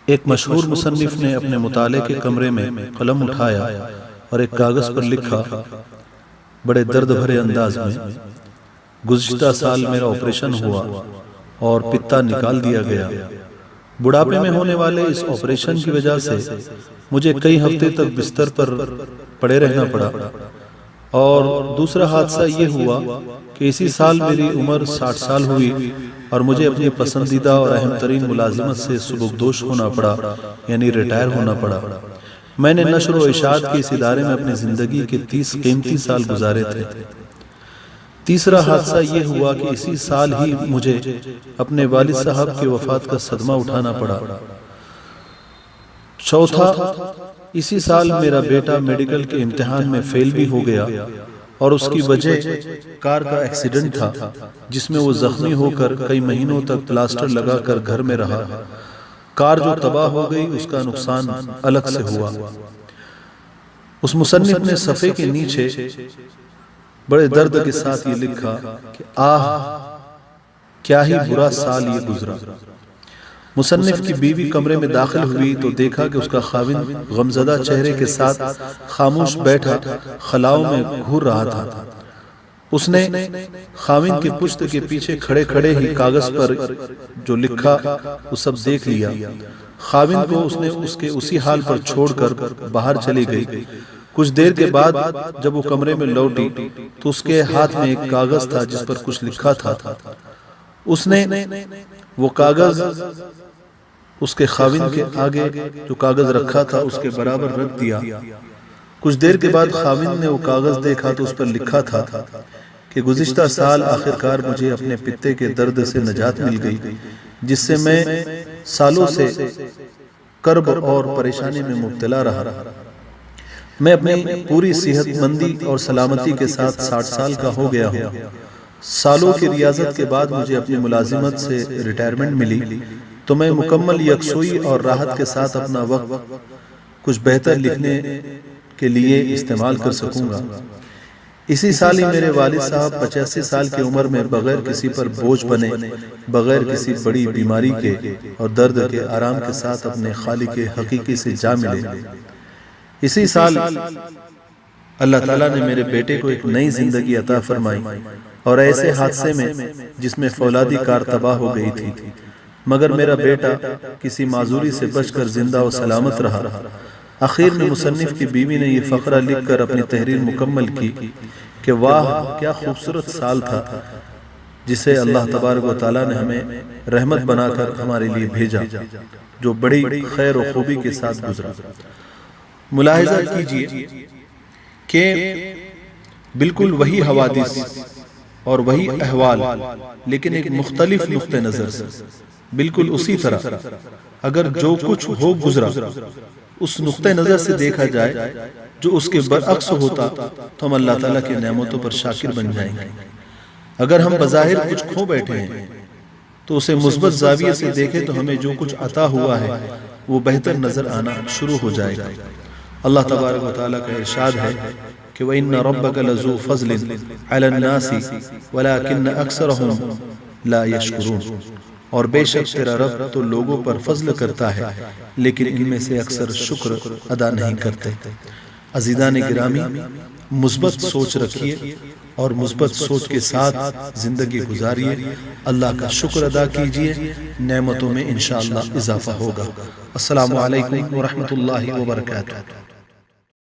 ایک مشہور مصنف نے اپنے مطالعے کے کمرے میں قلم اٹھایا اور ایک کاغذ پر لکھا بڑے درد بھرے انداز میں، گزشتہ سال میرا آپریشن ہوا اور پتا نکال دیا گیا۔ بڑھاپے میں ہونے والے اس آپریشن کی وجہ سے مجھے کئی ہفتے تک بستر پر پڑے رہنا پڑا، اور دوسرا حادثہ یہ ہوا کہ اسی سال میری عمر 60 سال ہوئی اور مجھے اپنی پسندیدہ اور اہم ترین ملازمت سے سبکدوش ہونا پڑا، یعنی ریٹائر ہونا پڑا۔ میں نے نشر و اشاعت کے اس ادارے میں اپنی زندگی کے 30 قیمتی سال گزارے تھے۔ تیسرا حادثہ یہ ہوا کہ اسی سال ہی مجھے اپنے والد صاحب کی وفات کا صدمہ اٹھانا پڑا۔ چوتھا، اسی سال میرا بیٹا میڈیکل کے امتحان میں فیل بھی ہو گیا، اور اس کی وجہ کار کا ایکسیڈنٹ تھا جس میں وہ زخمی ہو کر کئی مہینوں تک پلاسٹر لگا کر گھر میں رہا۔ کار جو تباہ ہو گئی اس کا نقصان الگ سے ہوا۔ اس مصنف نے صفحے کے نیچے بڑے درد کے ساتھ یہ لکھا کہ آہ کیا ہی برا سال یہ گزرا۔ مصنف کی بیوی کمرے میں داخل ہوئی تو دیکھا کہ اس کا خاوند غمزدہ چہرے کے ساتھ خاموش بیٹھا خلاؤں میں گھور رہا تھا۔ اس نے خاوند کی پشت کے پیچھے کھڑے کھڑے ہی کاغذ پر جو لکھا وہ سب دیکھ لیا۔ خاوند کو اس نے اس کے اسی حال پر چھوڑ کر باہر چلی گئی۔ کچھ دیر کے بعد جب وہ کمرے میں لوٹی تو اس کے ہاتھ میں ایک کاغذ تھا جس پر کچھ لکھا تھا۔ اس نے وہ کاغذ اس کے خاوند کے آگے جو کاغذ رکھا تھا اس کے برابر رکھ دیا۔ کچھ دیر کے بعد خاوند نے وہ کاغذ دیکھا تو اس پر لکھا تھا کہ گزشتہ سال آخرکار مجھے اپنے پتے کے درد سے نجات مل گئی، جس سے میں سالوں سے کرب اور پریشانی میں مبتلا رہا۔ میں اپنی پوری صحت مندی اور سلامتی کے ساتھ 60 سال کا ہو گیا ہوں۔ سالوں کی ریاضت کے بعد مجھے اپنی ملازمت سے ریٹائرمنٹ ملی تو میں مکمل یکسوئی اور راحت کے ساتھ اپنا وقت کچھ بہتر لکھنے کے لیے استعمال کر سکوں گا۔ اسی سال ہی میرے والد صاحب 85 سال کی عمر میں بغیر کسی پر بوجھ بنے، بغیر کسی بڑی بیماری کے اور درد کے آرام کے ساتھ اپنے خالق حقیقی سے جا ملے۔ اسی سال اللہ تعالیٰ نے میرے بیٹے کو ایک نئی زندگی عطا فرمائی، اور ایسے حادثے میں جس میں فولادی کار تباہ ہو گئی تھی، مگر میرا بیٹا کسی معذوری سے بچ کر زندہ و سلامت رہا۔ آخر میں مصنف کی بیوی نے یہ فقرہ لکھ کر اپنی تحریر مکمل کی کہ واہ کیا خوبصورت سال تھا جسے اللہ تبارک و تعالیٰ نے ہمیں رحمت بنا کر ہمارے لیے بھیجا، جو بڑی خیر و خوبی کے ساتھ گزرا۔ ملاحظہ کیجئے کہ بالکل وہی حوادث اور وہی احوال، لیکن ایک مختلف نقطہ نظر سے، بالکل اسی طرح اگر جو کچھ ہو گزرا اس نقطہ نظر سے دیکھا جائے جو اس کے برعکس ہوتا تو ہم اللہ تعالیٰ کی نعمتوں پر شاکر بن جائیں گے۔ اگر ہم بظاہر کچھ کھو بیٹھے ہیں تو اسے مثبت زاویے سے دیکھیں تو ہمیں جو کچھ عطا ہوا ہے وہ بہتر نظر آنا شروع ہو جائے گا۔ اللہ تبارک و تعالیٰ کا ارشاد ہے کہ وَإِنَّ رَبَّكَ لَذُو فَضْلٍ عَلَى النَّاسِ وَلَكِنَّ أَكْثَرَهُمْ لَا يَشْكُرُونَ، اور بے شک تیرا رب تو لوگوں پر فضل کرتا ہے لیکن ان میں سے اکثر شکر ادا نہیں کرتے۔ عزیزان گرامی، مثبت سوچ رکھیے اور مثبت سوچ کے ساتھ زندگی گزاریے، اللہ کا شکر ادا کیجئے، نعمتوں میں انشاءاللہ اضافہ ہوگا۔ السلام علیکم ورحمۃ اللہ وبرکاتہ۔